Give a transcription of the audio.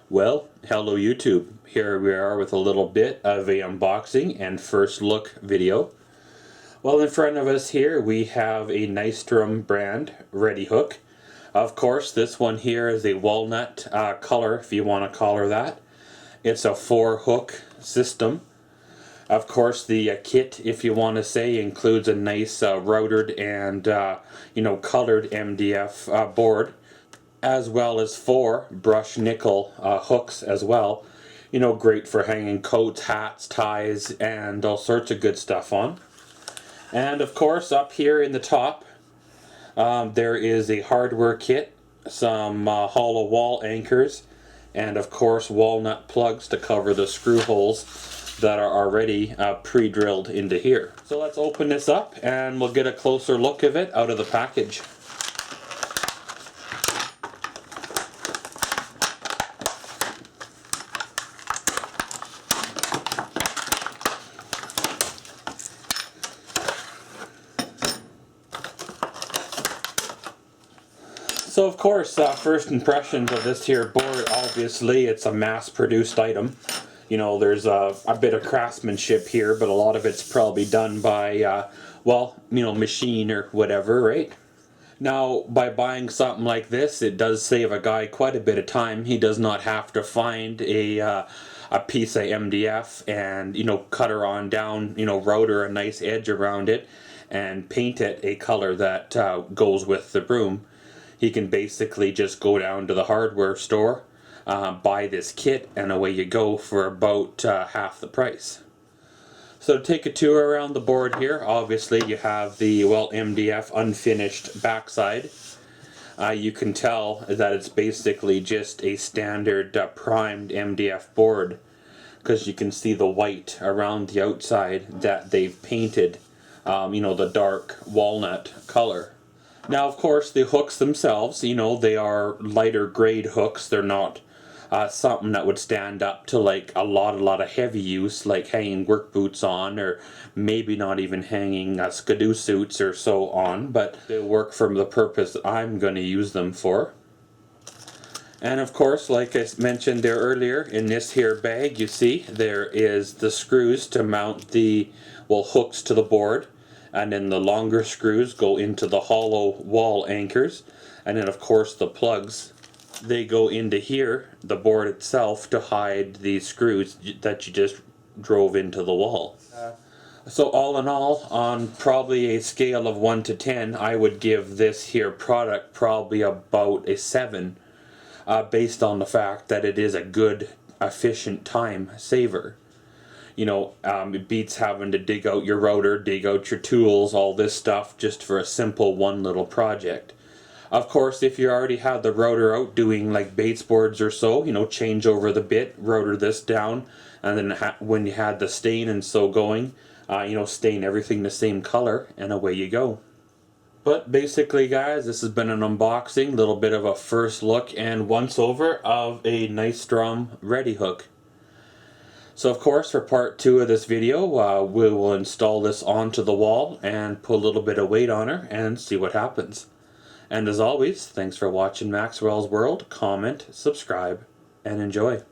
Well, hello YouTube. Here we are with a little bit of a unboxing and first look video. Well, in front of us here we have a Nystrom brand ready hook. Of course, this one here is a walnut color, if you want to call her that. It's a 4-hook system. Of course, the kit, if you want to say, includes a nice routed and colored MDF board, as well as 4 brushed nickel hooks as well. You know, great for hanging coats, hats, ties, and all sorts of good stuff on. And of course, up here in the top, there is a hardware kit, some hollow wall anchors, and of course walnut plugs to cover the screw holes that are already pre-drilled into here. So let's open this up and we'll get a closer look of it out of the package. So of course, first impressions of this here board, obviously it's a mass-produced item. You know, there's a bit of craftsmanship here, but a lot of it's probably done by, machine or whatever, right? Now, by buying something like this, it does save a guy quite a bit of time. He does not have to find a piece of MDF and, cut her on down, router a nice edge around it and paint it a color that goes with the broom. He can basically just go down to the hardware store, buy this kit, and away you go for about half the price. So to take a tour around the board here, obviously you have the MDF unfinished backside. You can tell that it's basically just a standard primed MDF board, because you can see the white around the outside that they've painted, the dark walnut color. Now, of course, the hooks themselves, they are lighter grade hooks. They're not something that would stand up to like a lot of heavy use, like hanging work boots on, or maybe not even hanging skidoo suits or so on, but they work for the purpose I'm going to use them for. And of course, like I mentioned there earlier, in this here bag, you see, there is the screws to mount the, hooks to the board. And then the longer screws go into the hollow wall anchors, and then of course the plugs, they go into here, the board itself, to hide the screws that you just drove into the wall. So all in all, on probably a scale of 1 to 10, I would give this here product probably about a 7, based on the fact that it is a good, efficient time saver. It beats having to dig out your router, dig out your tools, all this stuff just for a simple one little project. Of course, if you already have the router out doing like Bates boards or so, change over the bit, router this down, and then when you had the stain and so going, stain everything the same color, and away you go. But basically, guys, this has been an unboxing, little bit of a first look and once over of a Nystrom ready hook. So of course, for part 2 of this video, we will install this onto the wall and put a little bit of weight on her and see what happens. And as always, thanks for watching Maxwell's World. Comment, subscribe, and enjoy.